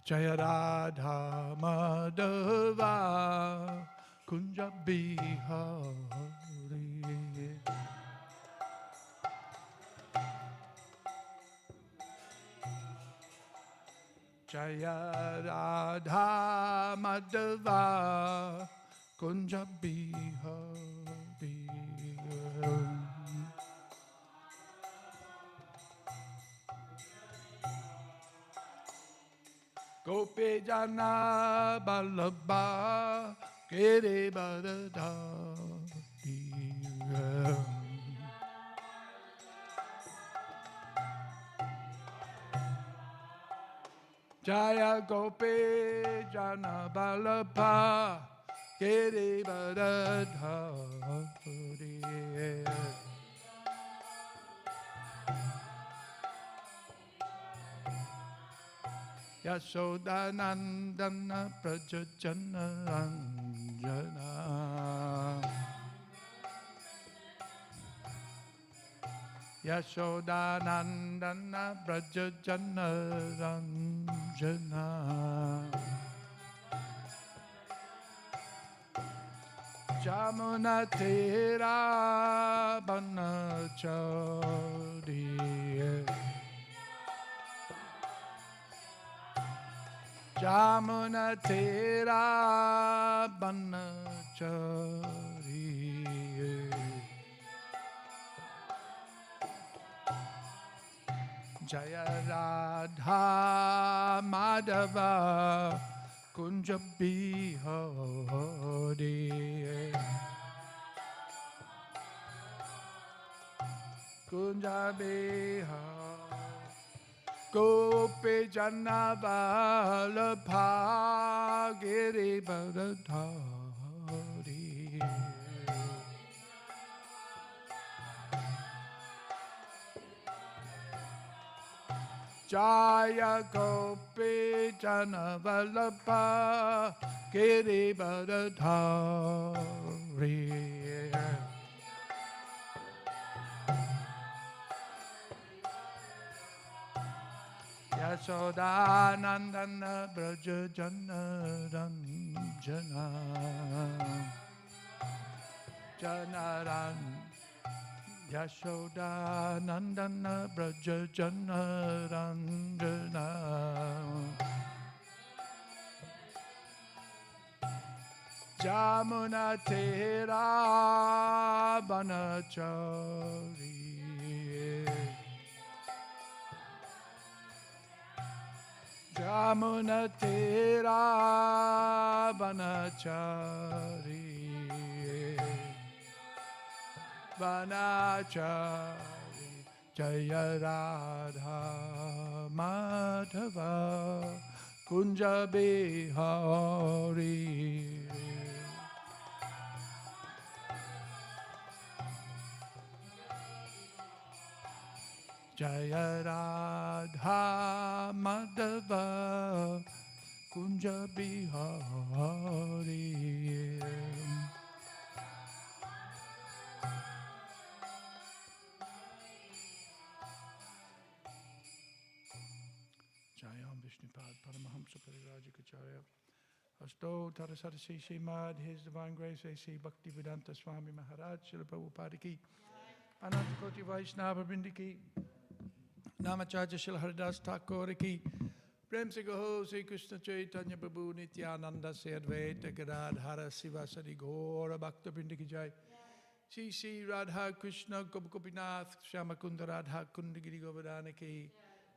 Jaya Radha Madhava Kunja Bihari. Jaya Radha Madhava Kunja Bihari. Gopi Jana Balabha Giri Bharadari. Jaya Gopi Jana Balabha Giri Bharadari. Yashoda Nandana Prajajana Ranjana. Yashoda Nandana Prajajana Ranjana. Jamuna Tera Banachari. Jamuna Tera Banachari. Jaya Radha Madhava Kunja Bihari. Kunja Bihari. Gopi Jana Vallabha Giri Bharadari. Jaya Gopi Jana Vallabha Giri Bharadari. Yashoda Nandana Brajajana Ranjana. Janaran Yashoda Nandana Brajajana Ranjana. Jamuna Tera Banachari. Jamuna Tera Banachari. Banachari. Jaya Radha Madhava Kunja Bihari. Jaya Radha Madhava Kunja Bihari. Jayam Vishnupad Paramahamsa Parirajakacharya. Asto Tarasarasi Śrīmad, His Divine Grace A.C. Bhaktivedanta Swami Maharaj Srila Prabhupada ki, Ananta Koti Vaishnava Vrindi ki, Namacharya Srila Haridas Thakur ki, Prem se Gaho Sri Krishna Chaitanya Prabhu Nityananda Se Advaita Gadadhara Sivasari Gaura Bhakta Vrindi ki jai. Shri Shri Radha Krishna Gopinath Shyamakunda Radha Kundagiri Govardhana ki,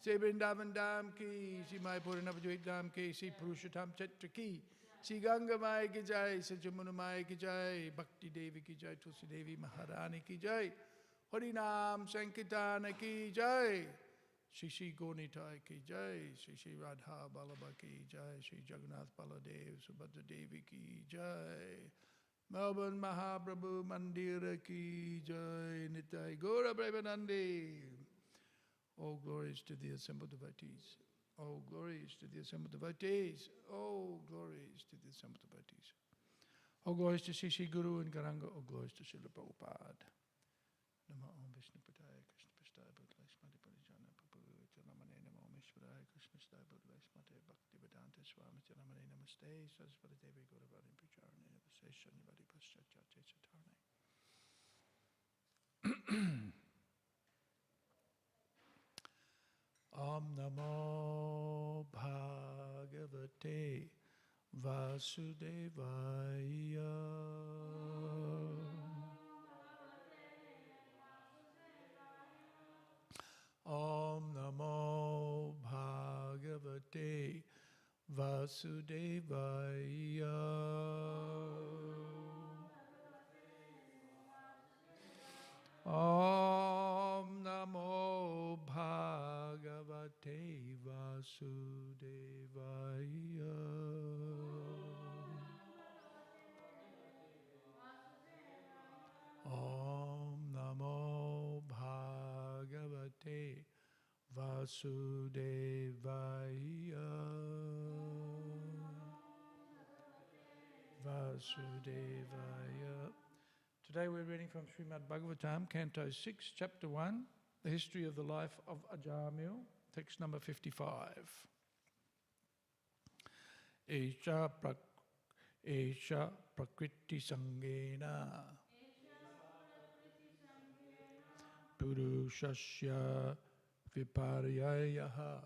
Shri Vrindavan Dham ki, Shri Mayapur Navadvip Dham ki, Shri Purushottam Chatra ki, Shri Ganga Mai ki jai, Shri Jamuna Mai ki jai, Bhakti Devi ki jai, Tulsi Devi Maharani ki jai, Harinam Sankirtana ki jai, Shri Shri Gonitai ki jai, Shri Shri Radha Ballabha ki jai, Shri Jagannath Baladev Subhadra Devi ki jai, Melbourne Mahaprabhu Mandira ki jai, Nitai Gaura Premanande. All glories to the assembled devotees. All glories to the assembled devotees. All glories to the assembled devotees. All glories to Sri Sri Guru and Garanga. All glories to Srila Prabhupada. Namo Vishnu Padaya Krishna Pastaya Bhutale Smati Parijana Prabhu Janamane Namo Mishvaraya Krishna Staya Bhutale Smati Bhaktivedanta Swami Janamane Namaste Sarasvati Devi Gauravani Picharane Navasesha Nivadi Paschachate Satarne. Om Namo Bhagavate Vasudevaya. Om Namo Bhagavate Vasudevaya. Om Namo Bhagavate Vasudevaya. Om Namo Bhagavate Vasudevaya. Vasudevaya. Today we're reading from Śrīmad Bhāgavatam, Canto 6, Chapter 1, the history of the life of Ajamil, text number 55. Esha prakriti sangena purushasya viparyayaha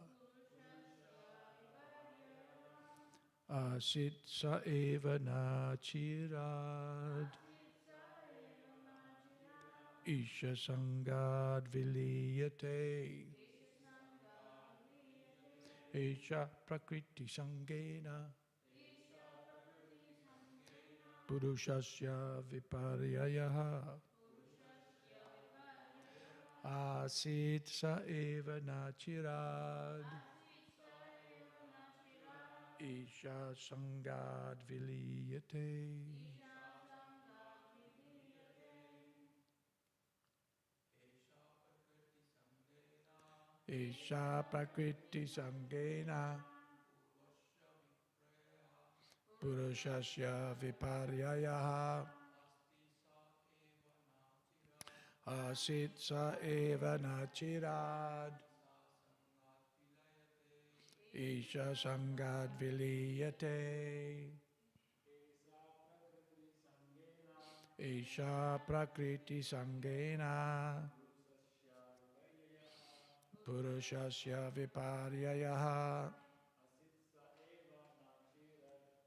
asit sa eva nachirad isha sangad viliyate esha prakriti sangena purushasya viparyayaha asit sa eva nachirad isha sangad viliyate. Esha prakriti sangena purushasya viparyayaha asit sa eva nachirad isha sangad viliyate. Esha prakriti sangena purushasya viparyayaha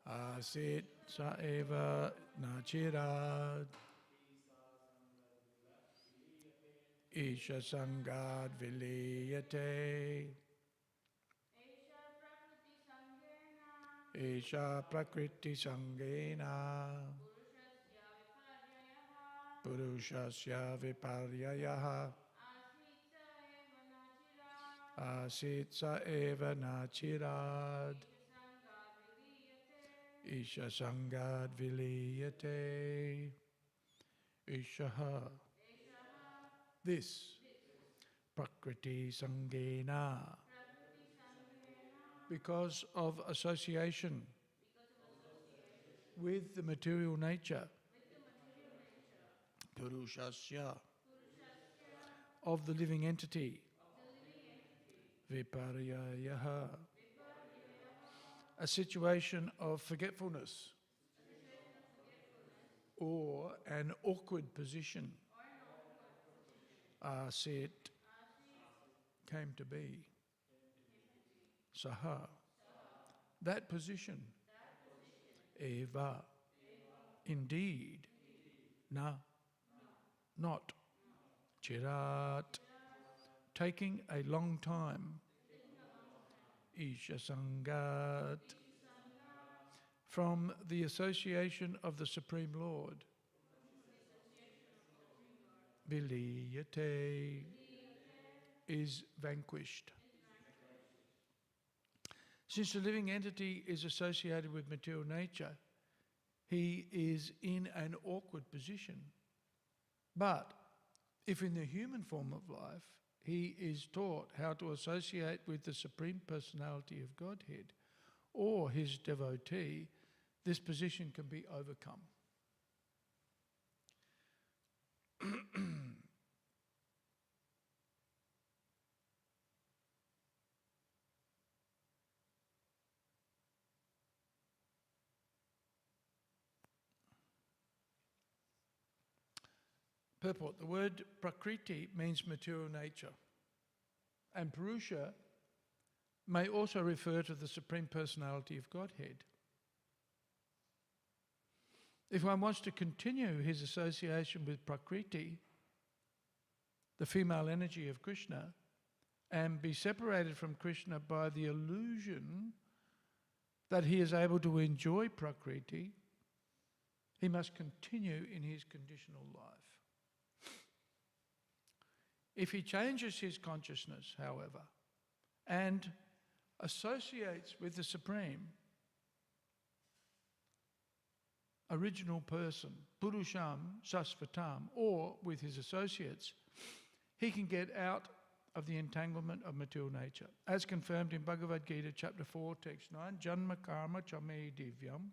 asit sa eva nachirad isha sangad viliyate. Esha prakriti sangena purushasya viparyayaha asit sa eva nachirad isha sangad viliyate. Ishaha, this prakriti sangena, because of association with the material nature, purushasya, of the living entity, viparyayaha, a situation of forgetfulness or an awkward position, asit, came to be, saha, that position, eva, indeed, na, not, chirat, taking a long time, isha sangat, from the association of the Supreme Lord, viliyate, is vanquished. Since the living entity is associated with material nature, he is in an awkward position. But if in the human form of life, he is taught how to associate with the Supreme Personality of Godhead or his devotee, this position can be overcome. Purport. The word Prakriti means material nature. And Purusha may also refer to the Supreme Personality of Godhead. If one wants to continue his association with Prakriti, the female energy of Krishna, and be separated from Krishna by the illusion that he is able to enjoy Prakriti, he must continue in his conditional life. If he changes his consciousness, however, and associates with the Supreme, original person, Purusham Sasvatam, or with his associates, he can get out of the entanglement of material nature. As confirmed in Bhagavad Gita, chapter 4, text 9, Janma karma chame divyam,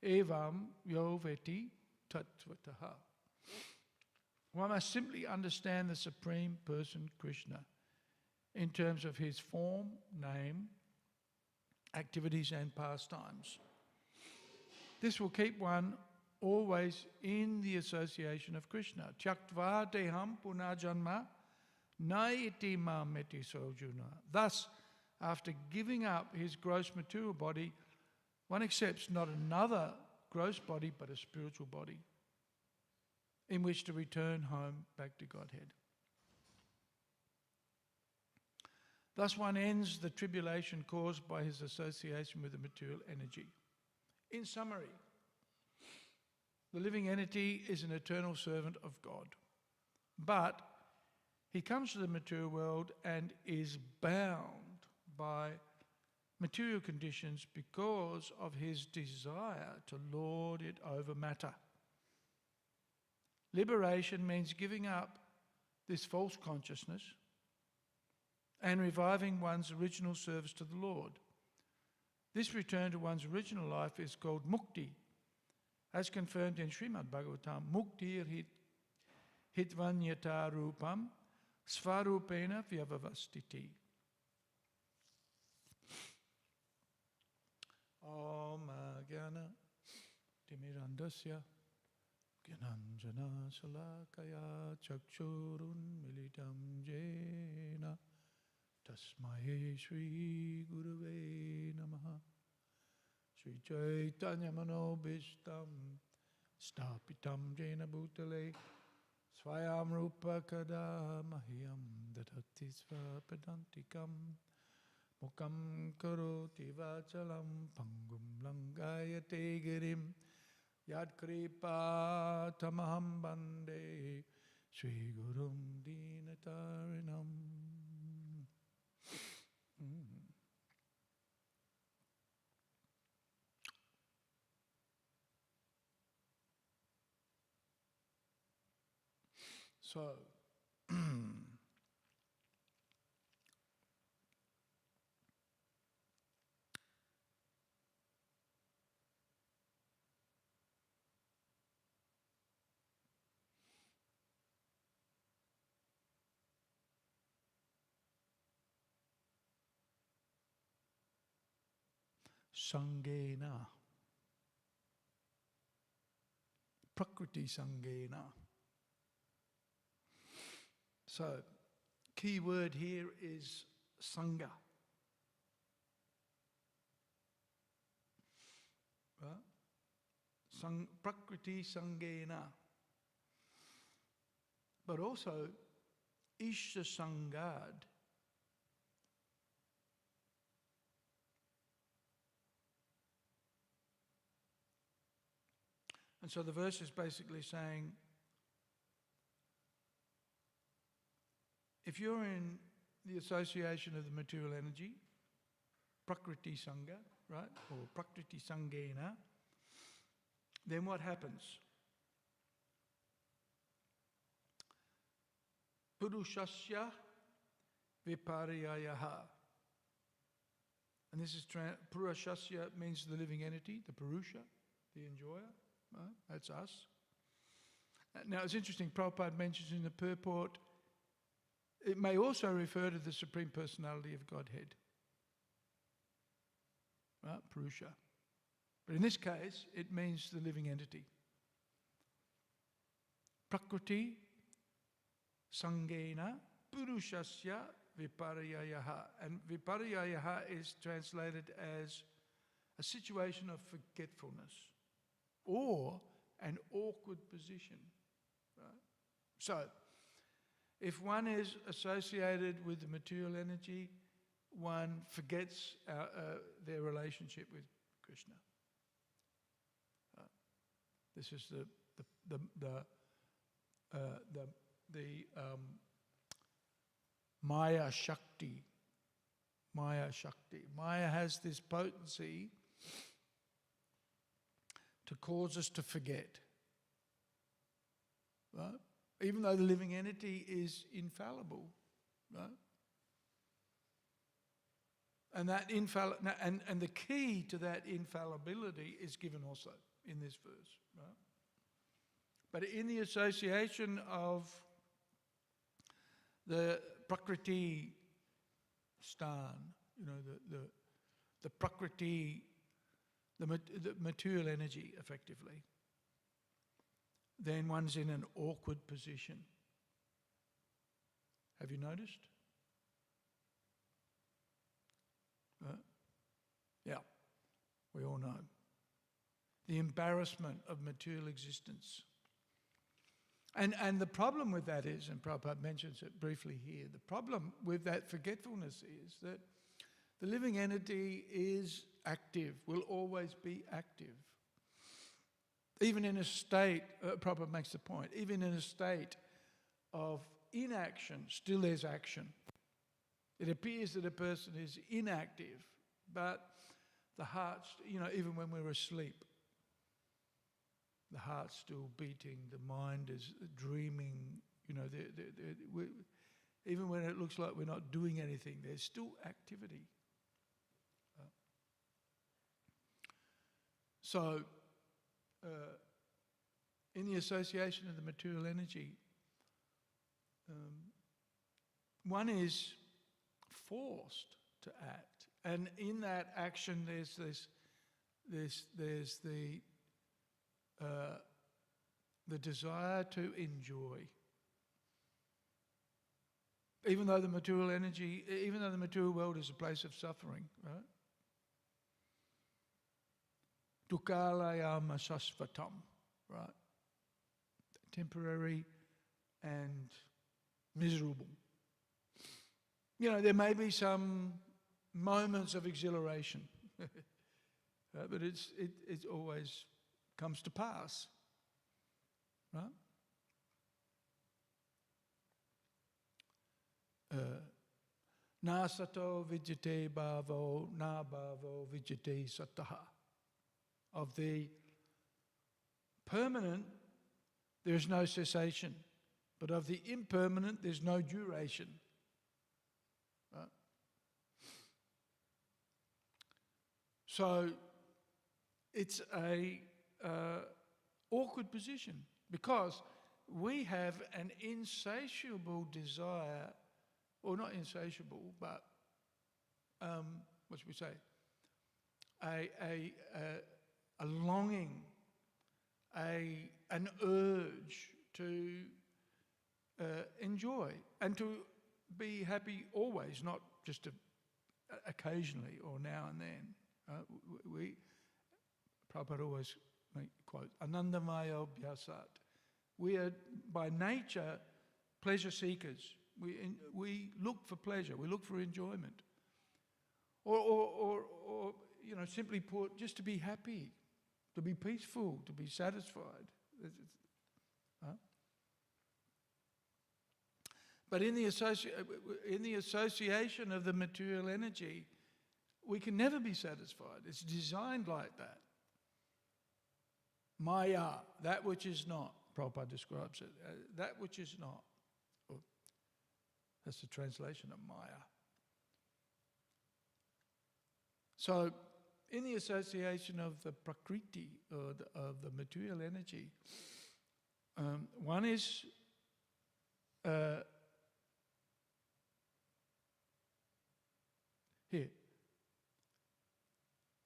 evam yo veti tattvataha. One must simply understand the Supreme Person, Krishna, in terms of his form, name, activities and pastimes. This will keep one always in the association of Krishna. Tyaktva deham punajanma naiti mameti sojuna. Thus, after giving up his gross material body, one accepts not another gross body but a spiritual body in which to return home back to Godhead. Thus one ends the tribulation caused by his association with the material energy. In summary, the living entity is an eternal servant of God, but he comes to the material world and is bound by material conditions because of his desire to lord it over matter. Liberation means giving up this false consciousness and reviving one's original service to the Lord. This return to one's original life is called mukti, as confirmed in Śrīmad Bhāgavatam. Muktir hitvanyata rupam svarupena vyavavastiti. Om Jnana Timirandasya Gyananjana Salakaya Chakshurun Militam Jena Tasmaye Shri Gurave Namaha Shri Chaitanya Manobishtam Stapitam Jena Bhutale Swayam Rupa Kada Mahyam Dadati Svapadantikam Mukam Karoti Vachalam Pangum Langayate Girim Yad Kripa Tamaham Bande Shri Gurum Dinatarinam. So, Sangena, Prakriti Sangena. So, key word here is Sangha. Right? Prakriti Sangena. But also, Ishta Sangad. And so the verse is basically saying, if you're in the association of the material energy, Prakriti Sangha, right, or Prakriti Sangena, then what happens? Purushasya Viparyayaha. And this is, Purushasya means the living entity, the Purusha, the enjoyer. Right? That's us. Now it's interesting, Prabhupada mentions in the purport, it may also refer to the Supreme Personality of Godhead. Right? Purusha. But in this case, it means the living entity. Prakriti sangena purushasya viparyayaha. And viparyayaha is translated as a situation of forgetfulness or an awkward position. Right? So, if one is associated with the material energy, one forgets their relationship with Krishna. This is the Maya Shakti. Maya Shakti. Maya has this potency to cause us to forget. Right? Even though the living entity is infallible. Right? And that and the key to that infallibility is given also in this verse. Right? But in the association of the Prakriti stan, the Prakriti, the material energy, effectively, then one's in an awkward position. Have you noticed? Yeah, we all know. The embarrassment of material existence. And the problem with that is, and Prabhupada mentions it briefly here, the problem with that forgetfulness is that the living entity is active, will always be active. Even in a state, Prabhupada makes the point, even in a state of inaction, still there's action. It appears that a person is inactive, but the heart's, even when we're asleep, the heart's still beating, the mind is dreaming, even when it looks like we're not doing anything, there's still activity. So, in the association of the material energy, one is forced to act, and in that action, there's the desire to enjoy. Even though the material energy, even though the material world is a place of suffering, right? Dukkalayama sasvatam, right? Temporary and miserable. There may be some moments of exhilaration, but it always comes to pass, right? Na sato vidyate bhavo, na bhavo vidyate sataha. Of the permanent, there's no cessation, but of the impermanent, there's no duration. Right? So it's a awkward position because we have an insatiable desire, or not insatiable, but what should we say? A longing, an urge to enjoy and to be happy always, not just occasionally or now and then. Prabhupada always quote, Anandamaya Abhyasat. We are by nature pleasure seekers. We look for pleasure. We look for enjoyment. Or simply put, just to be happy, to be peaceful, to be satisfied. But in the association of the material energy, we can never be satisfied. It's designed like that. Maya, that which is not, Prabhupada describes it, that which is not. Oh, that's the translation of Maya. So, in the association of the Prakriti, or of the material energy, one is here.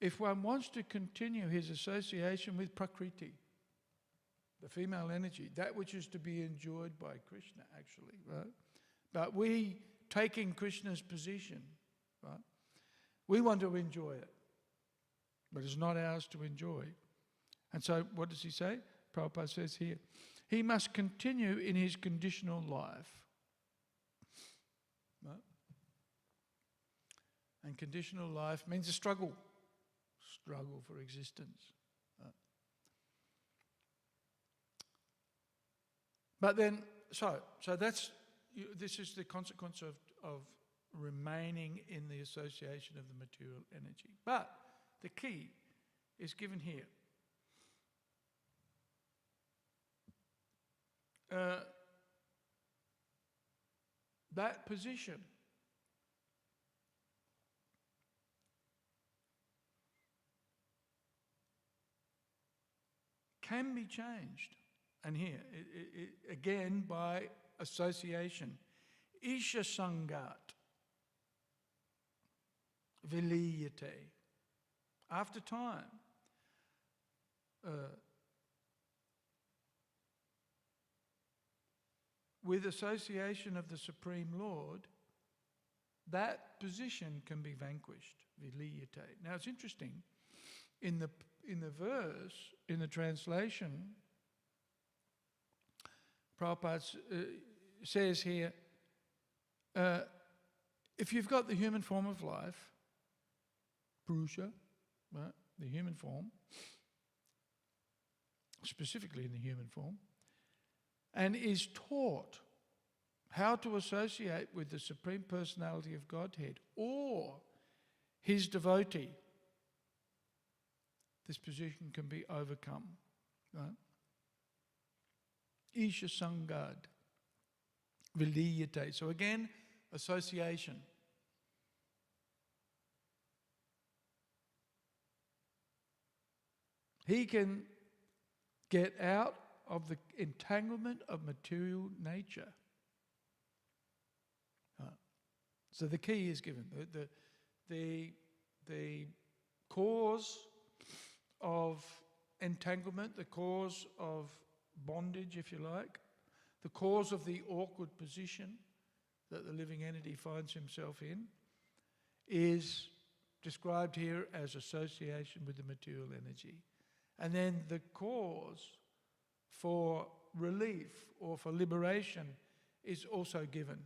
If one wants to continue his association with Prakriti, the female energy, that which is to be enjoyed by Krishna, actually, right? But we, taking Krishna's position, right, we want to enjoy it, but it's not ours to enjoy. And so what does he say? Prabhupada says here, he must continue in his conditional life. Right? And conditional life means a struggle for existence. Right? But then, so that's, this is the consequence of remaining in the association of the material energy. But the key is given here. That position can be changed. And here, again, by association. Isha Sangat Viliyate. After time, with association of the Supreme Lord, that position can be vanquished. Viliyate. Now it's interesting, in the verse, in the translation, Prabhupada says here, if you've got the human form of life, Purusha, right, the human form, specifically in the human form, and is taught how to associate with the Supreme Personality of Godhead or his devotee, this position can be overcome. Right? Isha Sangad Viliyate. So again, association. He can get out of the entanglement of material nature. So the key is given. The cause of entanglement, the cause of bondage, if you like, the cause of the awkward position that the living entity finds himself in, is described here as association with the material energy. And then the cause for relief or for liberation is also given.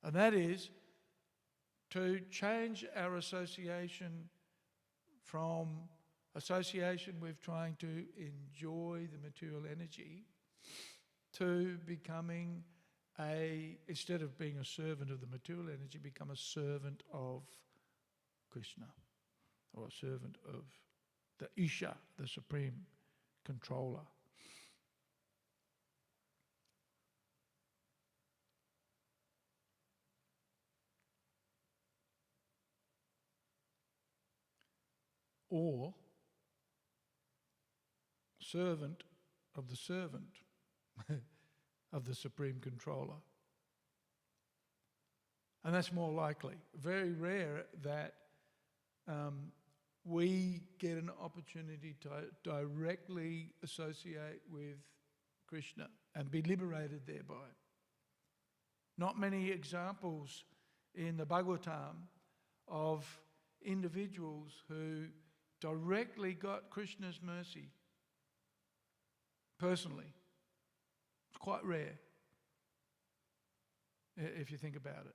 And that is to change our association from association with trying to enjoy the material energy to becoming instead of being a servant of the material energy, become a servant of Krishna, or a servant of the Isha, the Supreme Controller. Or servant of the servant of the Supreme Controller. And that's more likely. Very rare that we get an opportunity to directly associate with Krishna and be liberated thereby. Not many examples in the Bhagavatam of individuals who directly got Krishna's mercy personally. It's quite rare, if you think about it.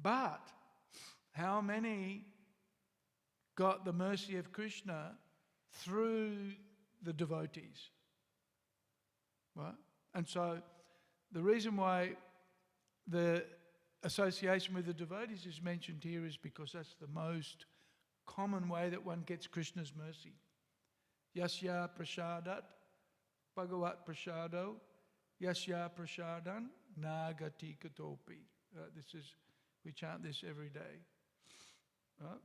But how many got the mercy of Krishna through the devotees? Right? And so the reason why the association with the devotees is mentioned here is because that's the most common way that one gets Krishna's mercy. Yasya prasadat bhagavat prasado yasya prasadan nagati katopi. We chant this every day. Right?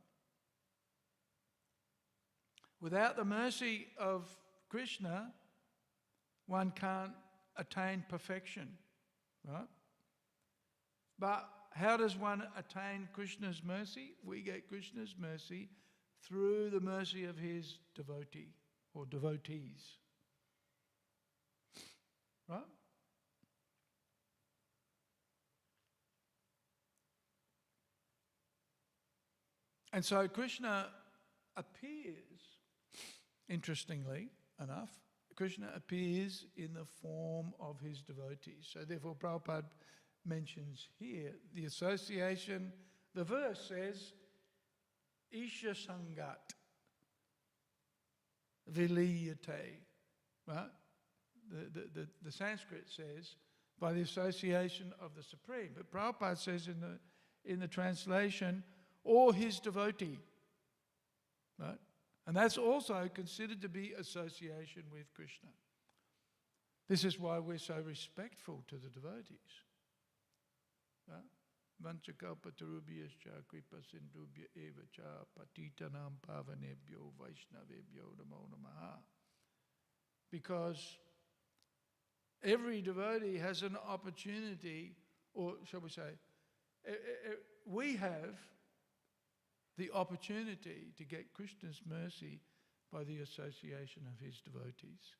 Without the mercy of Krishna, one can't attain perfection. Right? But how does one attain Krishna's mercy? We get Krishna's mercy through the mercy of his devotee or devotees. Right? And so Krishna appears, interestingly enough, Krishna appears in the form of his devotees. So therefore Prabhupada mentions here the association. The verse says, Isha Sangat Viliyate. Right? The Sanskrit says, by the association of the Supreme. But Prabhupada says in the translation, or his devotee. Right? And that's also considered to be association with Krishna. This is why we're so respectful to the devotees. Vanchakalpatarubhyascha kripa sindhubhya eva cha patitanam pavanebhyo vaishnavebhyo namo namaha. Because every devotee has an opportunity, or shall we say, we have the opportunity to get Krishna's mercy by the association of his devotees.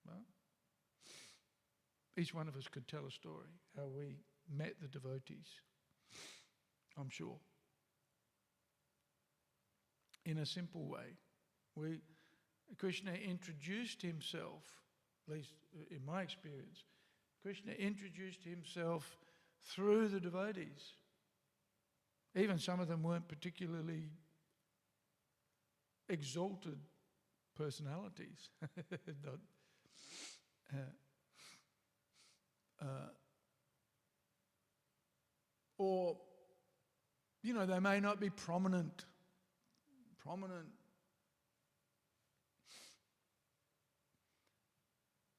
Well, each one of us could tell a story how we met the devotees, I'm sure. In a simple way. Krishna introduced himself, at least in my experience, Krishna introduced himself through the devotees. Even some of them weren't particularly exalted personalities. Or, they may not be prominent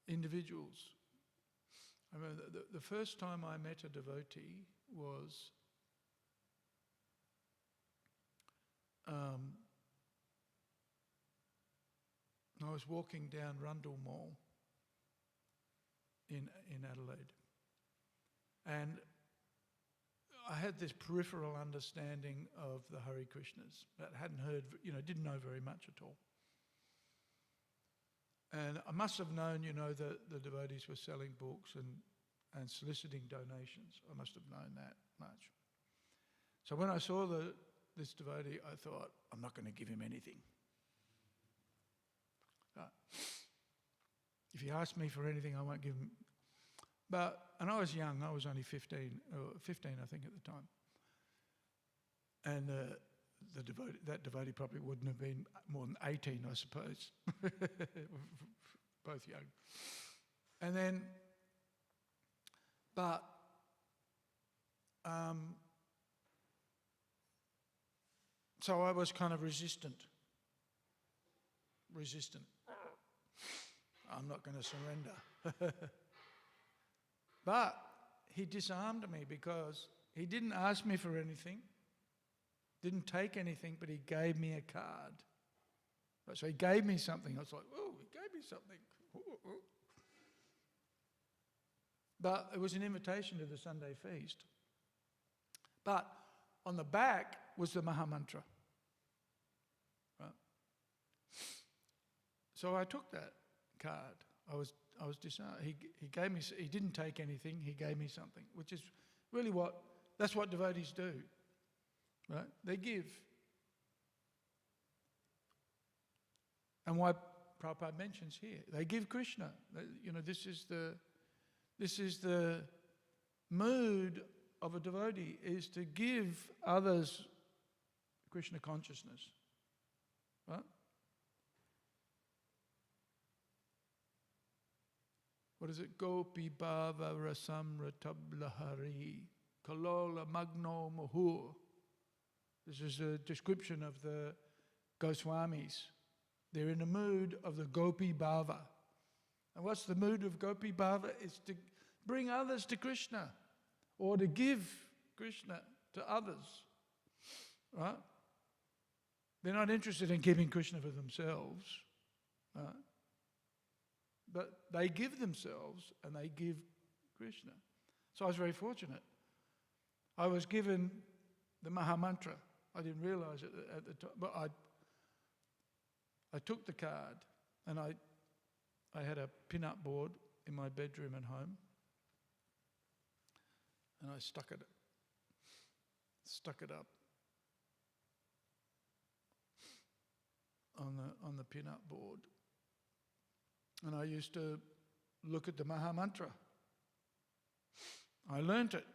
individuals. I remember the first time I met a devotee was I was walking down Rundle Mall in Adelaide, and I had this peripheral understanding of the Hare Krishnas, but hadn't heard, didn't know very much at all. And I must have known, that the devotees were selling books and soliciting donations. I must have known that much. So when I saw this devotee, I thought, I'm not going to give him anything. If he asks me for anything, I won't give him. And I was young, I was only 15 I think at the time. And that devotee probably wouldn't have been more than 18, I suppose. Both young. And then, so I was kind of resistant. I'm not going to surrender. But he disarmed me because he didn't ask me for anything, didn't take anything, but he gave me a card. So he gave me something. I was like, oh, he gave me something. But it was an invitation to the Sunday feast. But on the back was the Maha Mantra. Right? So I took that card. I was disarmed. He gave me. He didn't take anything. He gave me something, which is really that's what devotees do, right? They give. And why Prabhupada mentions here, they give Krishna. This is the mood of a devotee, is to give others Krishna consciousness, right? What is it? Gopi bhava rasam ratablahari kalola magno muhur. This is a description of the Goswamis. They're in the mood of the Gopi bhava. And what's the mood of Gopi bhava? It's to bring others to Krishna, or to give Krishna to others. Right? They're not interested in keeping Krishna for themselves. Right? But they give themselves and they give Krishna. So I was very fortunate. I was given the Maha Mantra. I didn't realize it at the time, but I took the card and I had a pin-up board in my bedroom at home, and I stuck it up on the pin-up board. And I used to look at the Maha Mantra. I learnt it.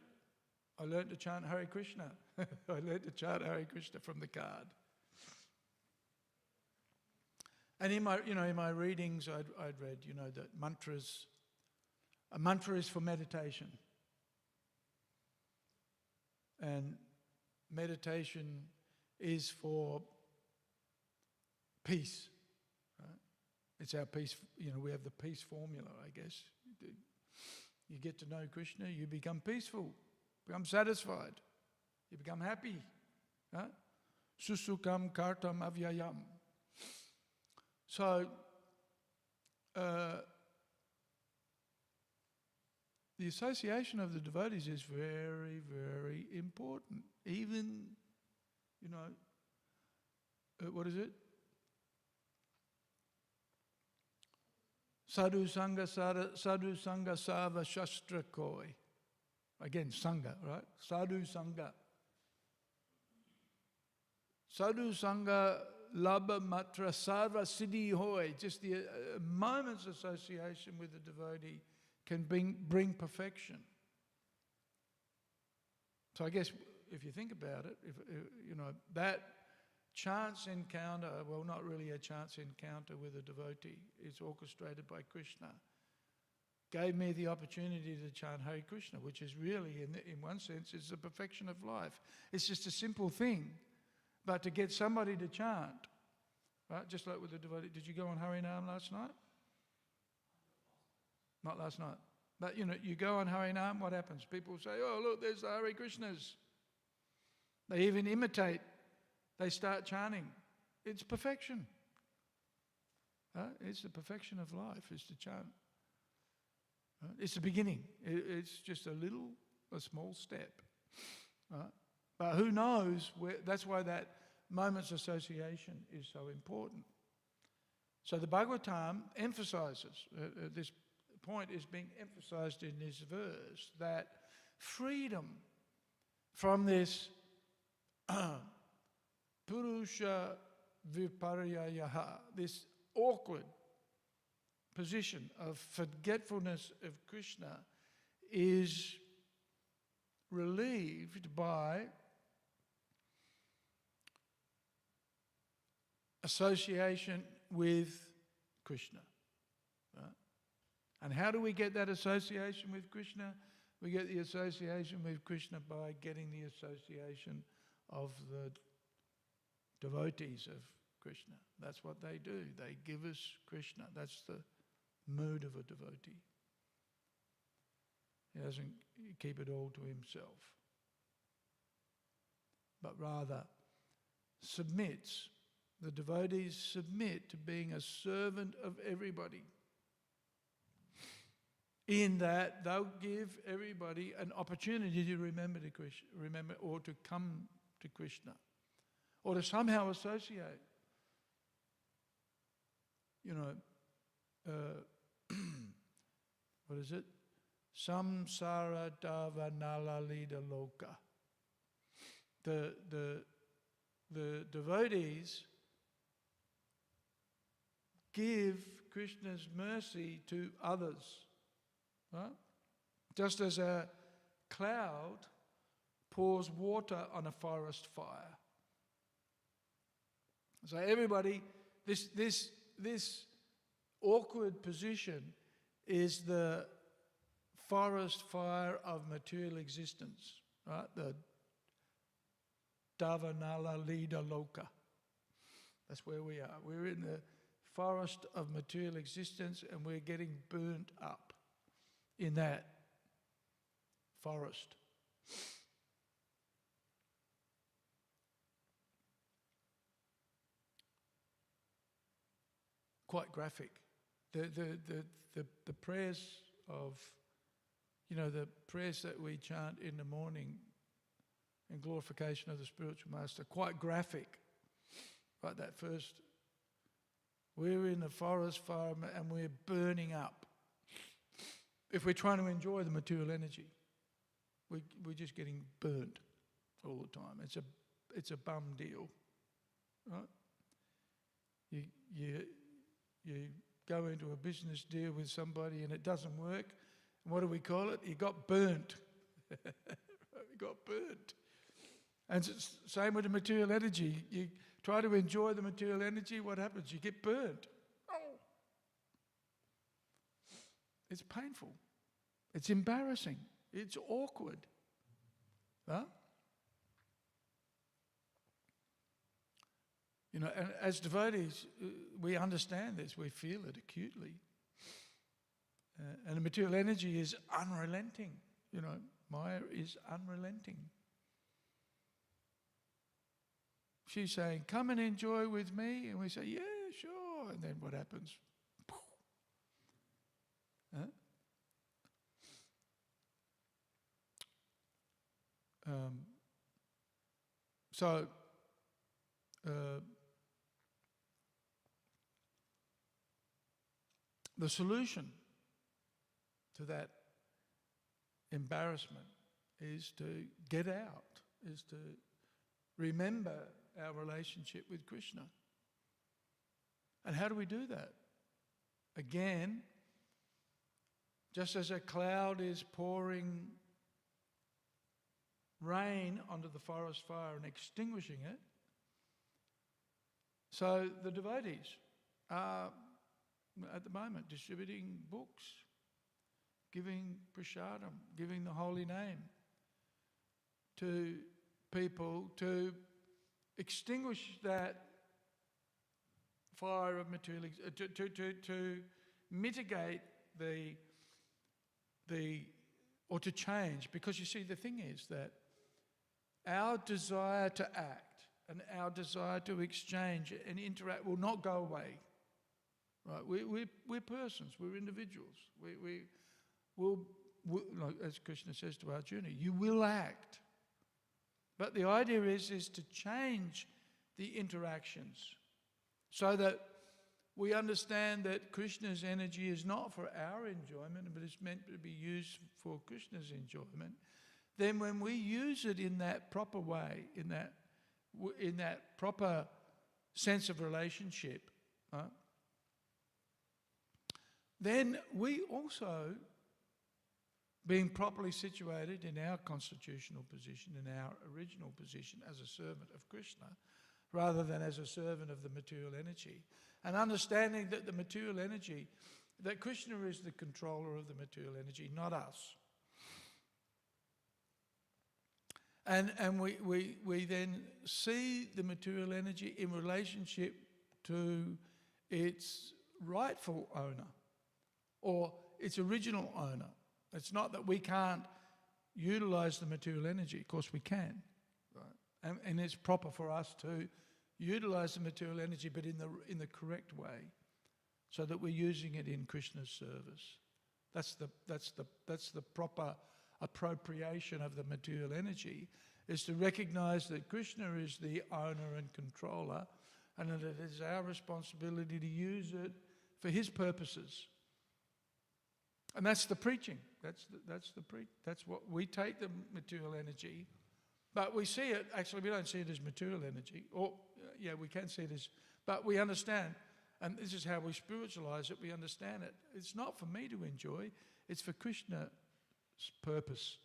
I learnt to chant Hare Krishna. I learnt to chant Hare Krishna from the card. And in my readings, I'd read, that a mantra is for meditation. And meditation is for peace. Right? It's our peace, we have the peace formula, I guess. You get to know Krishna, you become peaceful, become satisfied, you become happy. Right? Susukam kartam avyayam. So, the association of the devotees is very, very important. Even, what is it? Sadhu Sangha Sava Shastra Koi. Again, Sangha, right? Sadhu Sangha. Sadhu Sangha Labha Matra Sarva Siddhi Hoy. Just the moment's association with the devotee can bring perfection. So I guess if you think about it, that chance encounter, well, not really a chance encounter with a devotee, it's orchestrated by Krishna, gave me the opportunity to chant Hare Krishna, which is really, in one sense, is the perfection of life. It's just a simple thing, but to get somebody to chant, right? Just like with the devotee. Did you go on Harinam last night? Not last night. But you go on Harinam, what happens? People say, oh, look, there's the Hare Krishnas. They even imitate. They start chanting. It's perfection. It's the perfection of life, is to chant. It's the beginning. It's just a small step. But who knows? That's why that moment's association is so important. So the Bhagavatam emphasizes, this point is being emphasized in this verse, that freedom from this Purusha Viparyayaha, this awkward position of forgetfulness of Krishna, is relieved by association with Krishna. Right? And how do we get that association with Krishna? We get the association with Krishna by getting the association of the devotees of Krishna. That's what they do. They give us Krishna. That's the mood of a devotee. He doesn't keep it all to himself, but rather submits. The devotees submit to being a servant of everybody, in that they'll give everybody an opportunity to remember or to come to Krishna, or to somehow associate. What is it? Samsara dava nalalida loka. The devotees give Krishna's mercy to others. Right? Just as a cloud pours water on a forest fire. So everybody, this awkward position is the forest fire of material existence, right? The Davanala Lida Loka. That's where we are. We're in the forest of material existence, and we're getting burnt up in that forest. Quite graphic. The prayers of, the prayers that we chant in the morning in glorification of the spiritual master, quite graphic. Right, that first We're in the forest fire and we're burning up. If we're trying to enjoy the material energy, we're just getting burnt all the time. It's a bum deal, right? You go into a business deal with somebody and it doesn't work. And what do we call it? You got burnt. You got burnt. And it's the same with the material energy. You try to enjoy the material energy, what happens? You get burnt. Oh. It's painful. It's embarrassing. It's awkward. Huh? You know, and as devotees, we understand this. We feel it acutely. And the material energy is unrelenting. You know, Maya is unrelenting. She's saying, come and enjoy with me. And we say, yeah, sure. And then what happens? Huh? The solution to that embarrassment is to get out, is to remember our relationship with Krishna. And how do we do that? Again, just as a cloud is pouring rain onto the forest fire and extinguishing it, so the devotees are at the moment distributing books, giving prasadam, giving the holy name to people to extinguish that fire of material, to mitigate or to change. Because you see, the thing is that our desire to act and our desire to exchange and interact will not go away. Right? We're persons, we're individuals. We'll, like as Krishna says to Arjuna, you will act. But the idea is to change the interactions so that we understand that Krishna's energy is not for our enjoyment, but it's meant to be used for Krishna's enjoyment. Then when we use it in that proper way, in that proper sense of relationship, then we also, being properly situated in our constitutional position, in our original position as a servant of Krishna, rather than as a servant of the material energy, and understanding that the material energy, that Krishna is the controller of the material energy, not us. And we then see the material energy in relationship to its rightful owner or its original owner. It's not that we can't utilize the material energy. Of course we can. Right? And it's proper for us to utilize the material energy, but in the correct way, so that we're using it in Krishna's service. That's the proper appropriation of the material energy, is to recognize that Krishna is the owner and controller, and that it is our responsibility to use it for his purposes. And that's the preaching. That's what we take the material energy, but we see it. Actually, we don't see it as material energy, or we can see it as, but we understand, and this is how we spiritualize it. We understand it. It's not for me to enjoy. It's for Krishna's purpose.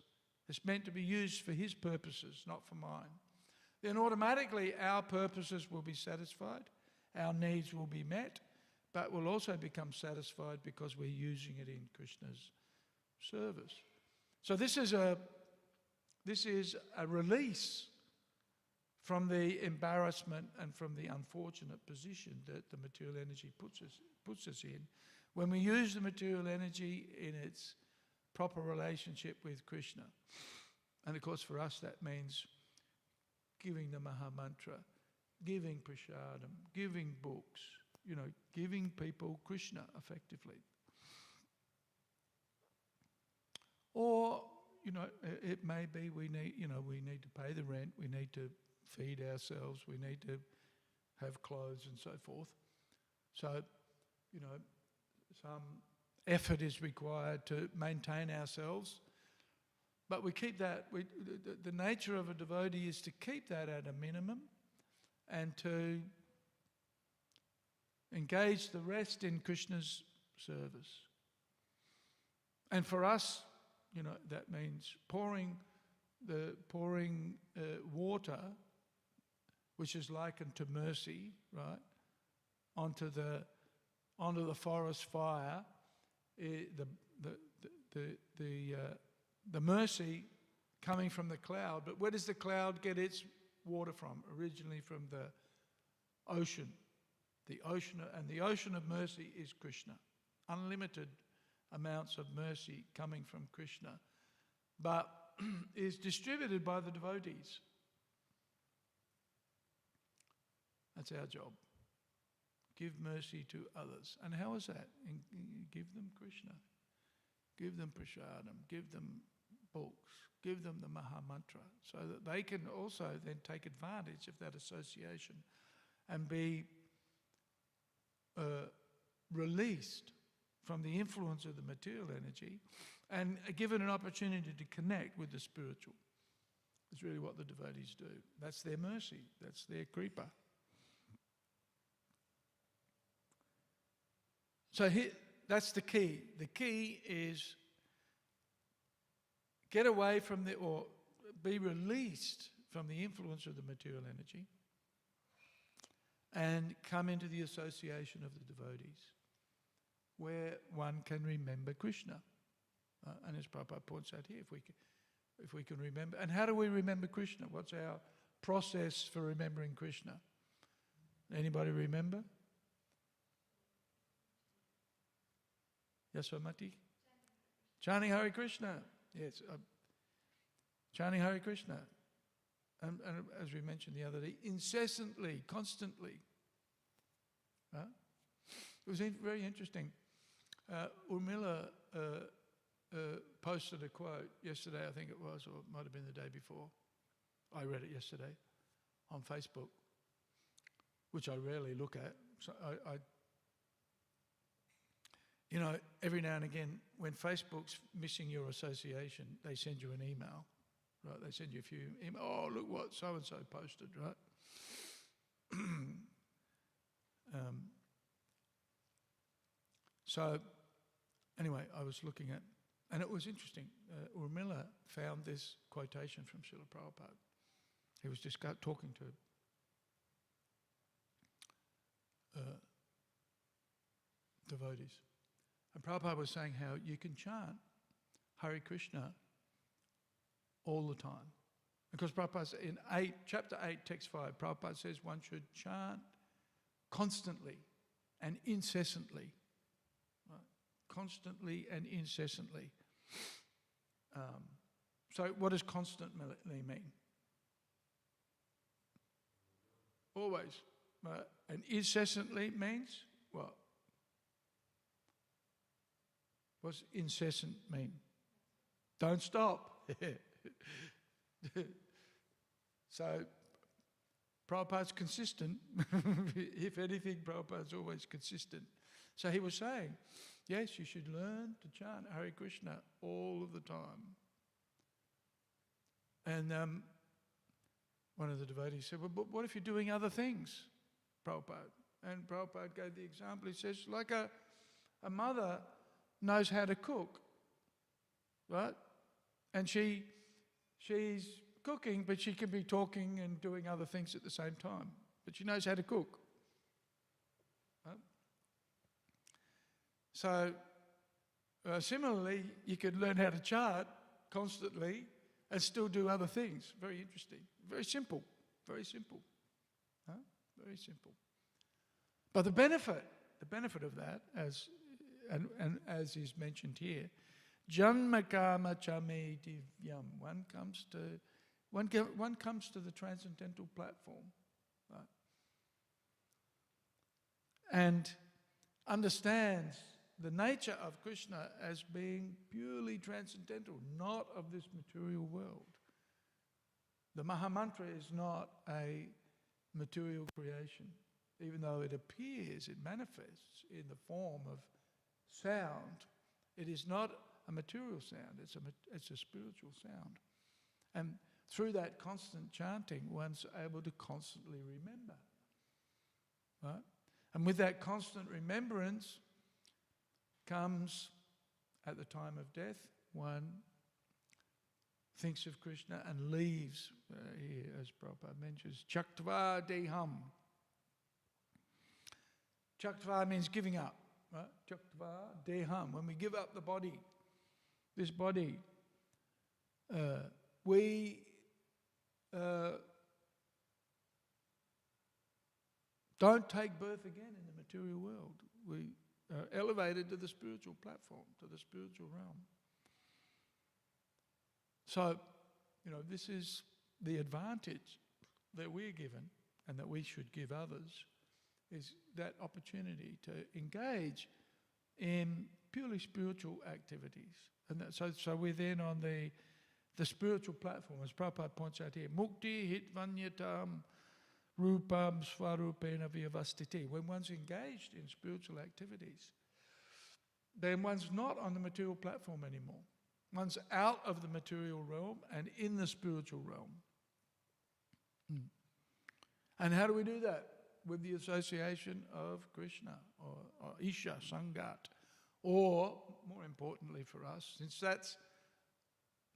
It's meant to be used for his purposes, not for mine. Then automatically our purposes will be satisfied, our needs will be met, but we'll also become satisfied because we're using it in Krishna's service. So this is a release from the embarrassment and from the unfortunate position that the material energy puts us in when we use the material energy in its proper relationship with Krishna. And of course for us that means giving the Maha Mantra, giving prasadam, giving books, giving people Krishna effectively. Or, it may be we need to pay the rent, we need to feed ourselves, we need to have clothes and so forth. So, some effort is required to maintain ourselves. But we keep that, the nature of a devotee is to keep that at a minimum and to engage the rest in Krishna's service. And for us, that means pouring water, which is likened to mercy, right, onto the forest fire. The mercy coming from the cloud, but where does the cloud get its water from? Originally from the ocean. The ocean of mercy is Krishna. Unlimited amounts of mercy coming from Krishna, but is distributed by the devotees. That's our job. Give mercy to others. And how is that? Give them Krishna. Give them prasadam. Give them books. Give them the Maha Mantra, so that they can also then take advantage of that association and be released from the influence of the material energy and given an opportunity to connect with the spiritual. It's really what the devotees do. That's their mercy. That's their kripa. So that's the key. The key is get away from or be released from the influence of the material energy and come into the association of the devotees, where one can remember Krishna. And as Prabhupada points out here, if we can remember. And how do we remember Krishna? What's our process for remembering Krishna? Anybody remember? Yasomati? Chanting Hare Krishna. Yes. Chanting Hare Krishna. And as we mentioned the other day, incessantly, constantly. It was very interesting. Urmila posted a quote yesterday, I think it was, or it might have been the day before. I read it yesterday on Facebook, which I rarely look at. So I every now and again, when Facebook's missing your association, they send you an email, right? They send you a few emails. Oh, look what so-and-so posted, right? So anyway, I was looking at, and it was interesting. Urmila found this quotation from Srila Prabhupada. He was just talking to devotees. And Prabhupada was saying how you can chant Hare Krishna all the time. Because Prabhupada says in chapter 8, text 5, Prabhupada says one should chant constantly and incessantly. Right? Constantly and incessantly. So what does constantly mean? Always. Right? And incessantly means what? What's incessant mean? Don't stop. So, Prabhupada's consistent. If anything, Prabhupada's always consistent. So he was saying, yes, you should learn to chant Hare Krishna all of the time. And one of the devotees said, well, but what if you're doing other things, Prabhupada? And Prabhupada gave the example. He says, like a mother knows how to cook, right? And she's cooking, but she can be talking and doing other things at the same time. But she knows how to cook. Right? So, similarly, you could learn how to chant constantly and still do other things. Very interesting. Very simple. Very simple. Huh? Very simple. But the benefit of that, as is mentioned here, Janma Kama Chame Divyam. One comes to the transcendental platform, right? And understands the nature of Krishna as being purely transcendental, not of this material world. The Maha Mantra is not a material creation. even though it appears, it manifests in the form of sound, it is not a material sound, it's a spiritual sound. And through that constant chanting, one's able to constantly remember. Right? And with that constant remembrance comes, at the time of death, one thinks of Krishna and leaves, here, as Prabhupada mentions, Chaktva Deham. Chaktva means giving up. Right? Chaktva Deham. When we give up the body, this body, we don't take birth again in the material world. We are elevated to the spiritual platform, to the spiritual realm. So, this is the advantage that we're given and that we should give others, is that opportunity to engage in purely spiritual activities. And so we're then on the spiritual platform, as Prabhupada points out here, mukti hitvanyatam rupam svarupena vyavastiti. When one's engaged in spiritual activities, then one's not on the material platform anymore. One's out of the material realm and in the spiritual realm. And how do we do that? With the association of Krishna or Isha, Sangat. Or, more importantly for us, since that's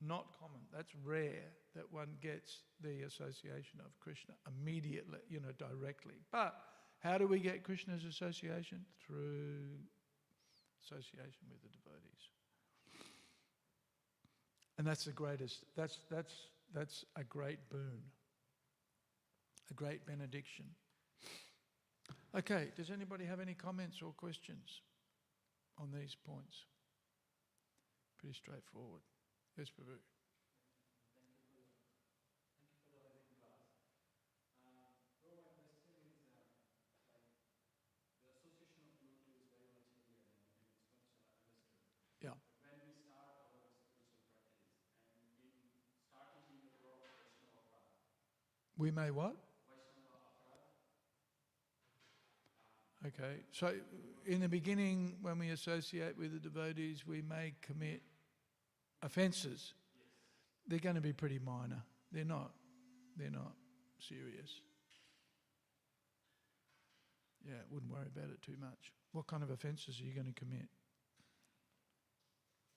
not common, that's rare that one gets the association of Krishna immediately, directly. But how do we get Krishna's association? Through association with the devotees. And that's the greatest, that's a great boon, a great benediction. Okay, does anybody have any comments or questions on these points? Pretty straightforward. Yes, Prabhu. We may what? Okay, so in the beginning, when we associate with the devotees, we may commit offences. They're going to be pretty minor. They're not serious. Yeah, wouldn't worry about it too much. What kind of offences are you going to commit?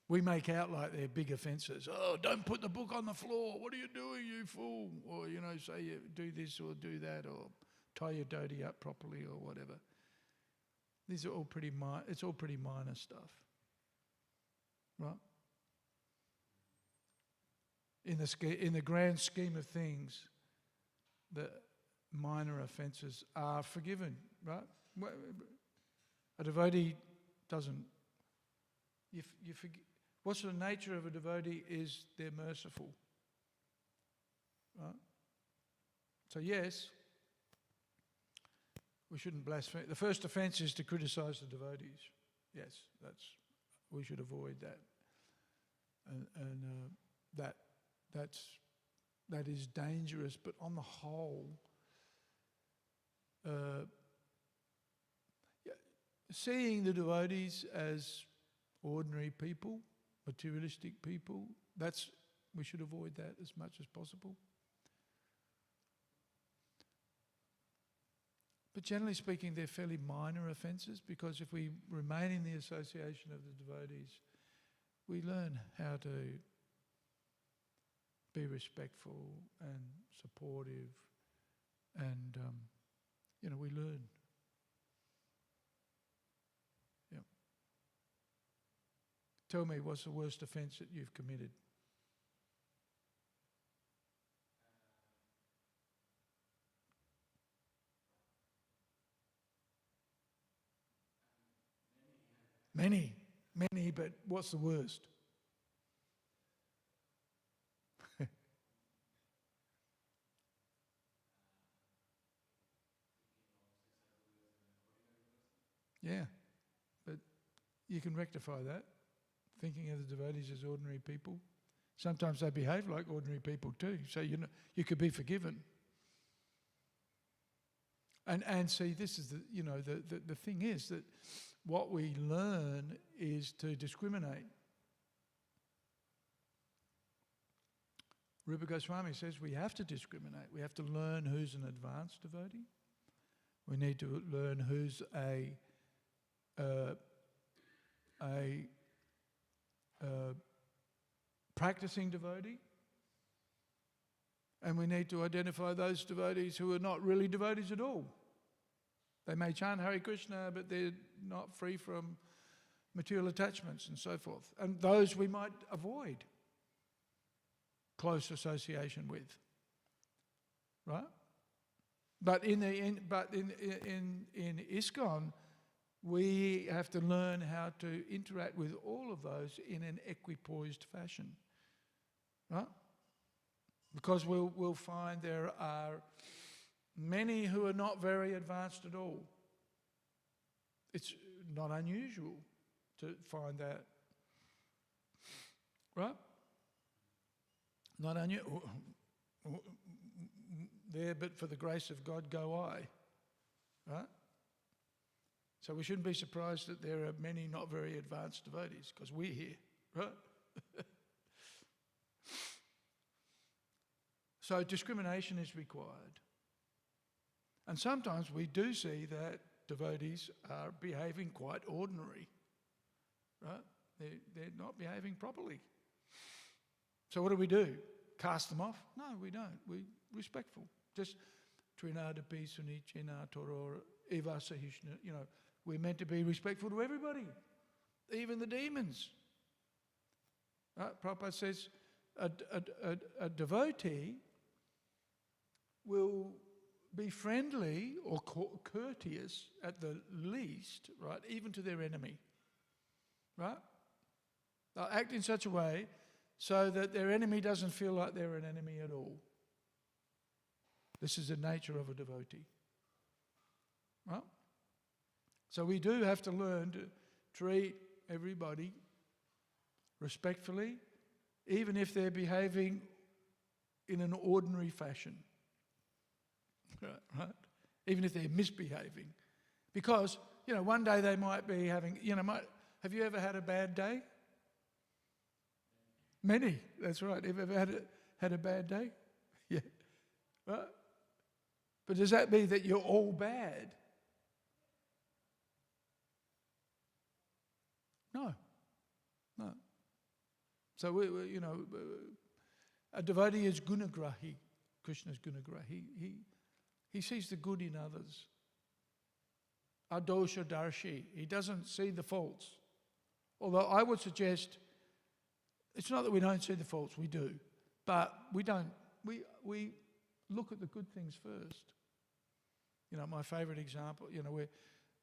We make out like they're big offences. Oh, don't put the book on the floor. What are you doing, you fool? Or, say you do this or do that, or tie your dhoti up properly or whatever. These are all pretty minor. It's all pretty minor stuff. Right? In the grand scheme of things, the minor offences are forgiven, right? A devotee doesn't. You forgive. What's the nature of a devotee is they're merciful, right? So yes, we shouldn't blaspheme. The first offence is to criticise the devotees. Yes, we should avoid that, and that is dangerous. But on the whole, seeing the devotees as ordinary people, materialistic people, we should avoid that as much as possible. But generally speaking, they're fairly minor offences, because if we remain in the association of the devotees, we learn how to be respectful and supportive, and we learn. Yeah. Tell me, what's the worst offence that you've committed? Many, but what's the worst? Yeah, but you can rectify that, thinking of the devotees as ordinary people. Sometimes they behave like ordinary people too, so you could be forgiven. And see, this is the thing is that what we learn is to discriminate. Rupa Goswami says we have to discriminate. We have to learn who's an advanced devotee. We need to learn who's a practicing devotee. And we need to identify those devotees who are not really devotees at all. They may chant Hare Krishna, but they're not free from material attachments and so forth. And those we might avoid close association with, right? But in ISKCON, we have to learn how to interact with all of those in an equipoised fashion, right? Because we'll find there are many who are not very advanced at all. It's not unusual to find that, right? Not unusual. There, but for the grace of God go I, right? So we shouldn't be surprised that there are many not very advanced devotees, because we're here, right? So discrimination is required. And sometimes we do see that devotees are behaving quite ordinary, right? They're not behaving properly. So what do? Cast them off? No, we don't. We're respectful. Just Trinadapi Sunichena Toror Eva Sahishna. We're meant to be respectful to everybody, even the demons. Right? Prabhupada says a devotee will be friendly or courteous at the least, right, even to their enemy, right? They'll act in such a way so that their enemy doesn't feel like they're an enemy at all. This is the nature of a devotee, right? So we do have to learn to treat everybody respectfully, even if they're behaving in an ordinary fashion. Right? Even if they're misbehaving. Because, one day they might be having, have you ever had a bad day? Many, that's right. Have you ever had a bad day? Yeah. Right? But does that mean that you're all bad? No. So, a devotee is gunagrahi. Krishna's gunagrahi. He sees the good in others. Adosha darshi. He doesn't see the faults. Although I would suggest, it's not that we don't see the faults, we do. But we don't. We look at the good things first. My favourite example, where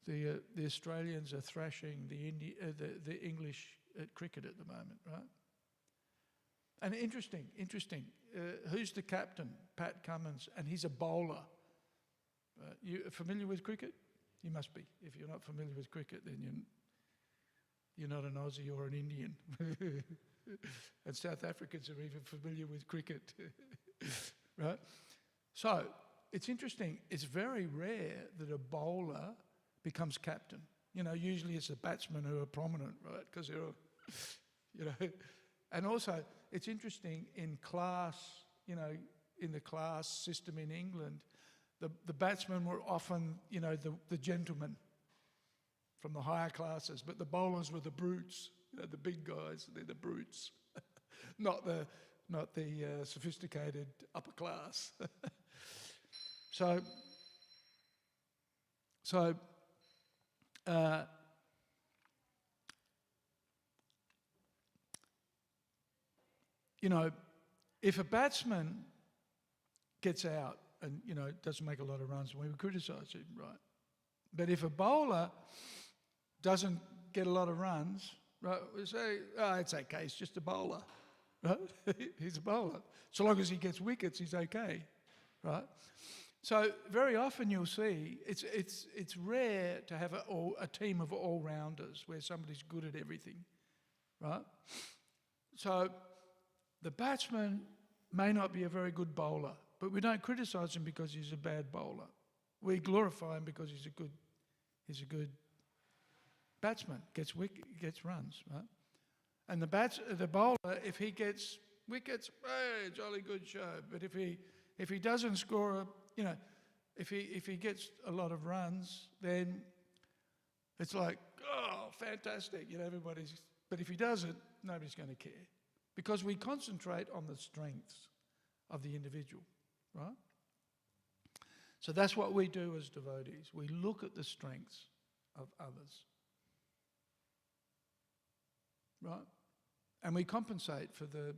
the Australians are thrashing the English at cricket at the moment, right? And interesting. Who's the captain? Pat Cummins, and he's a bowler. You familiar with cricket? You must be. If you're not familiar with cricket, then you're not an Aussie or an Indian. And South Africans are even familiar with cricket, right? So it's interesting. It's very rare that a bowler becomes captain. Usually it's the batsmen who are prominent, right? Because they're, And also, it's interesting in class, in the class system in England, the batsmen were often, the gentlemen from the higher classes, but the bowlers were the brutes, the big guys. They're the brutes, not the sophisticated upper class. So, if a batsman gets out and, doesn't make a lot of runs, we would criticise him, right? But if a bowler doesn't get a lot of runs, right, we say, it's okay, it's just a bowler, right? He's a bowler. So long as he gets wickets, he's okay, right? So very often you'll see, it's rare to have a team of all-rounders where somebody's good at everything, right? So the batsman may not be a very good bowler, but we don't criticise him because he's a bad bowler, We glorify him because he's a good batsman, gets runs, right? And the bowler, if he gets wickets, hey, jolly good show. But if he doesn't score, if he gets a lot of runs, then it's like, oh, fantastic, everybody's. But if he doesn't, nobody's going to care, because we concentrate on the strengths of the individual, right? So that's what we do as devotees. We look at the strengths of others, right? And we compensate for the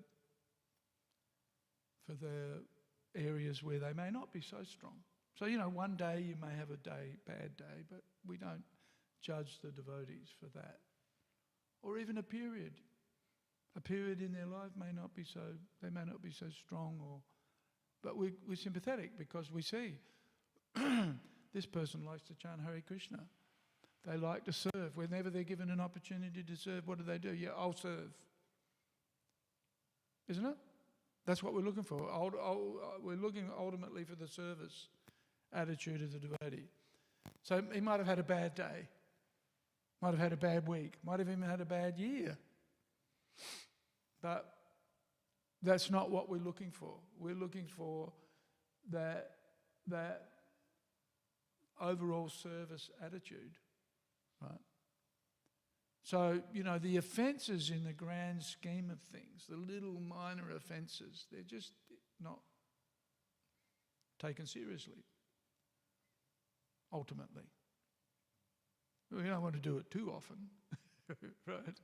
areas where they may not be so strong. So, one day you may have a bad day, but we don't judge the devotees for that. Or even a period. A period in their life may not be so strong, but we're sympathetic because we see this person likes to chant Hare Krishna. They like to serve. Whenever they're given an opportunity to serve, what do? Yeah, I'll serve. Isn't it? That's what we're looking for. We're looking ultimately for the service attitude of the devotee. So he might have had a bad day, might have had a bad week, might have even had a bad year. But that's not what we're looking for. We're looking for that overall service attitude, right? So, the offences in the grand scheme of things, the little minor offences, they're just not taken seriously, ultimately. We don't want to do it too often, right?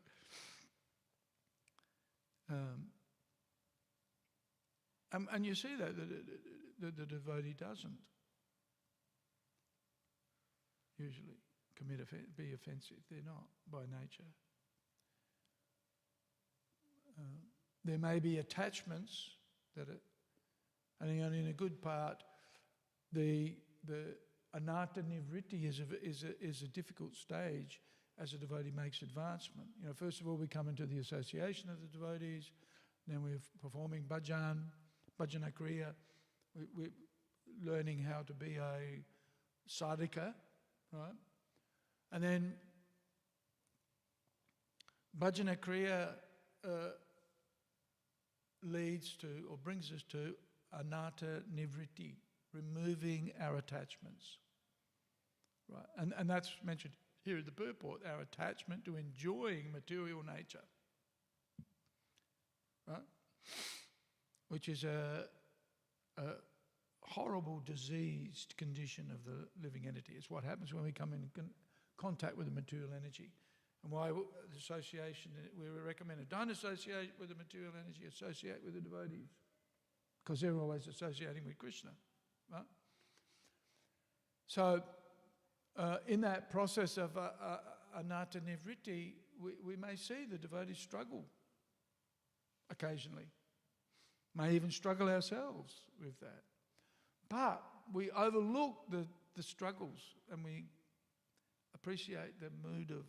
And you see that the devotee doesn't usually be offensive. They're not by nature. There may be attachments and in a good part, the anatta nivritti is a difficult stage as a devotee makes advancement. First of all, we come into the association of the devotees, then we're performing bhajana kriya. We're learning how to be a sadhika, right? And then bhajana kriya leads to or brings us to anatta nivritti, removing our attachments, right? And that's mentioned here in the purport, our attachment to enjoying material nature, right? Which is a horrible, diseased condition of the living entity. It's what happens when we come in contact with the material energy. And why the association, we recommend it. Don't associate with the material energy, associate with the devotees, because they're always associating with Krishna, right? So in that process of anatta nivritti, we may see the devotees struggle occasionally, may even struggle ourselves with that. But we overlook the struggles and we appreciate the mood of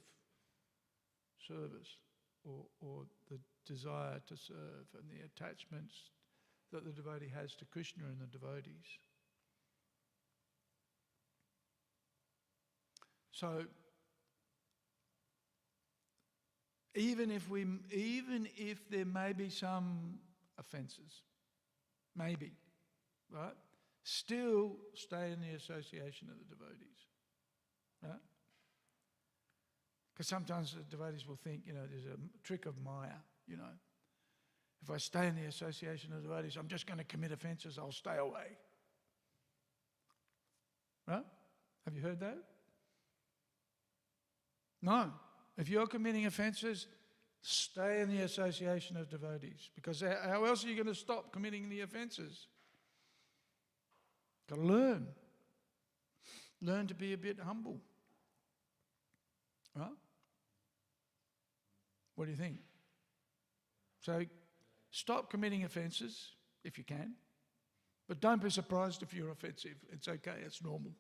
service or the desire to serve and the attachments that the devotee has to Krishna and the devotees. So even if there may be some offences, maybe, right? Still stay in the association of the devotees, right? Because sometimes the devotees will think, there's a trick of Maya, If I stay in the association of the devotees, I'm just going to commit offences, I'll stay away. Right? Have you heard that? No. If you're committing offences, stay in the association of devotees. Because how else are you going to stop committing the offences? Got to learn. Learn to be a bit humble. Right? What do you think? So stop committing offences if you can, but don't be surprised if you're offensive. It's okay, it's normal.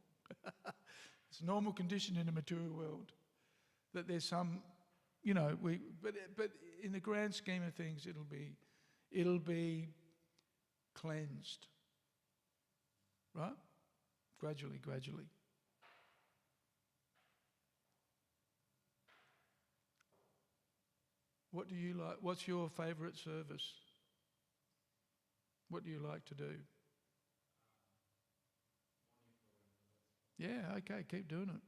It's a normal condition in the material world that there's some, but in the grand scheme of things, it'll be cleansed, right? Gradually, gradually. What do you like? What's your favourite service? What do you like to do? Yeah, okay, keep doing it.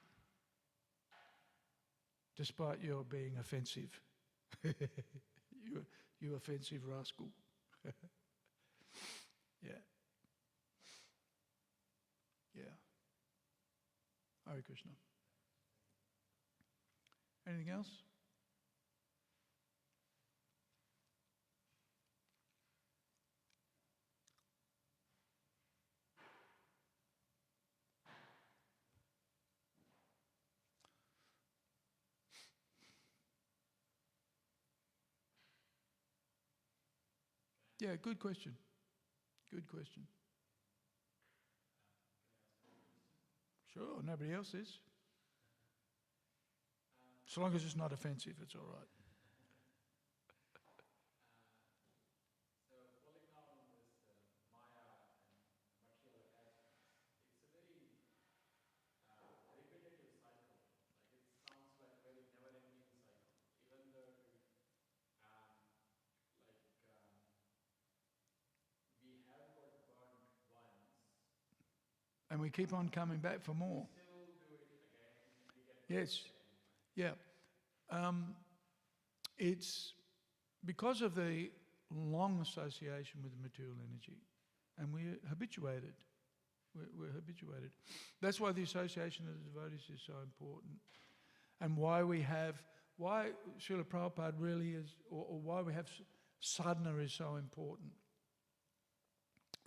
Despite your being offensive. you offensive rascal. Yeah. Yeah. Hare Krishna. Anything else? Yeah, good question. Good question. Sure, nobody else is. So long as it's not offensive, it's all right. So falling down on this Maya and material attachments, it's a very repetitive cycle. Like it sounds like a very never-ending cycle. Even though we have got burned once, And we keep on coming back for more. we still do it again. We get Yes. Yeah. It's because of the long association with the material energy, and we're habituated. We're habituated. That's why the association of the devotees is so important, and why Srila Prabhupada really is, or why we have sadhana is so important,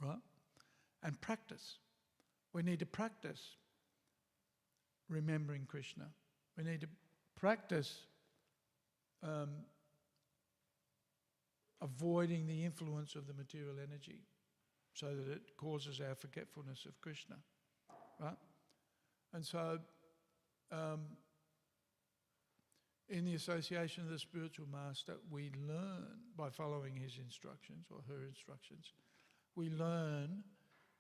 right? And practice. We need to practice remembering Krishna. We need to practice avoiding the influence of the material energy so that it causes our forgetfulness of Krishna, right? And so in the association of the spiritual master, we learn, by following his instructions or her instructions, we learn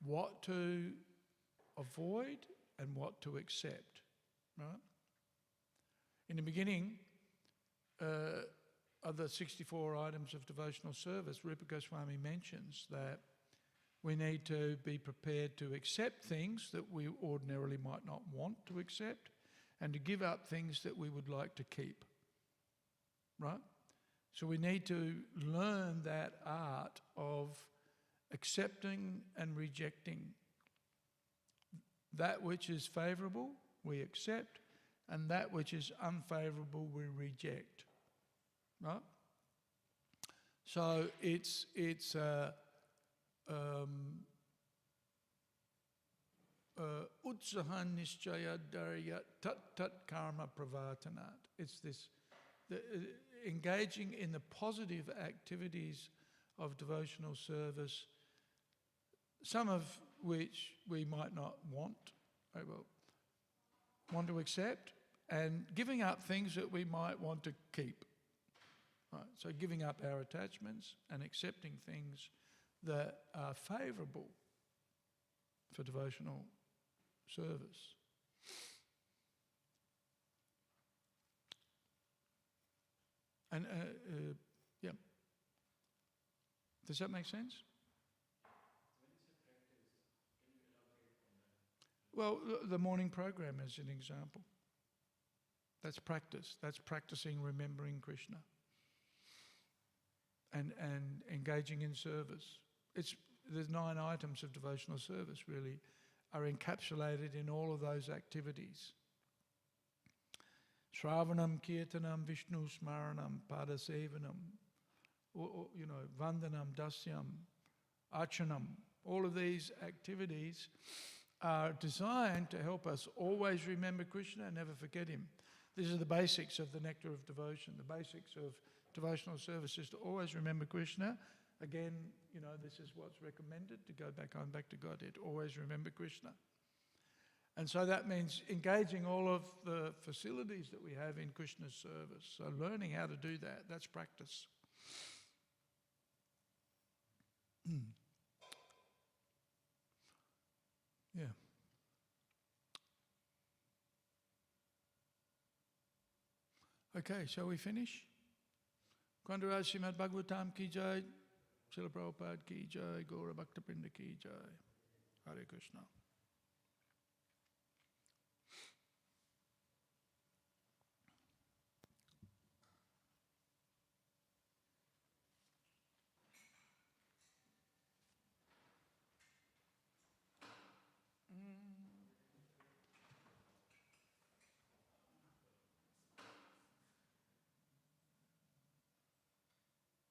what to avoid and what to accept, right? In the beginning of the 64 items of devotional service, Rupa Goswami mentions that we need to be prepared to accept things that we ordinarily might not want to accept, and to give up things that we would like to keep, right? So we need to learn that art of accepting and rejecting. That which is favourable, we accept, and that which is unfavourable, we reject, right? So it's utsahan nischaya dharya tat karma pravartanat. It's this, engaging in the positive activities of devotional service, some of which we might not want to accept, and giving up things that we might want to keep. Right? So giving up our attachments and accepting things that are favourable for devotional service. And yeah, does that make sense? Well, the morning program is an example. That's practice. That's practicing remembering Krishna and engaging in service. The 9 items of devotional service really are encapsulated in all of those activities. Shravanam, Kirtanam, Vishnu Smaranam, Padasevanam, Vandanam, Dasyam, Archanam. All of these activities are designed to help us always remember Krishna and never forget him. These are the basics of the nectar of devotion. The basics of devotional service is to always remember Krishna. Again, this is what's recommended, to go back to Godhead. Always remember Krishna. And so that means engaging all of the facilities that we have in Krishna's service. So learning how to do that, that's practice. Yeah. Okay, shall we finish? Kwandaraj Śrīmad Bhāgavatam ki jai, Srila Prabhupada ki jai, Gaura Bhakta Vrinda ki jai. Hare Krishna.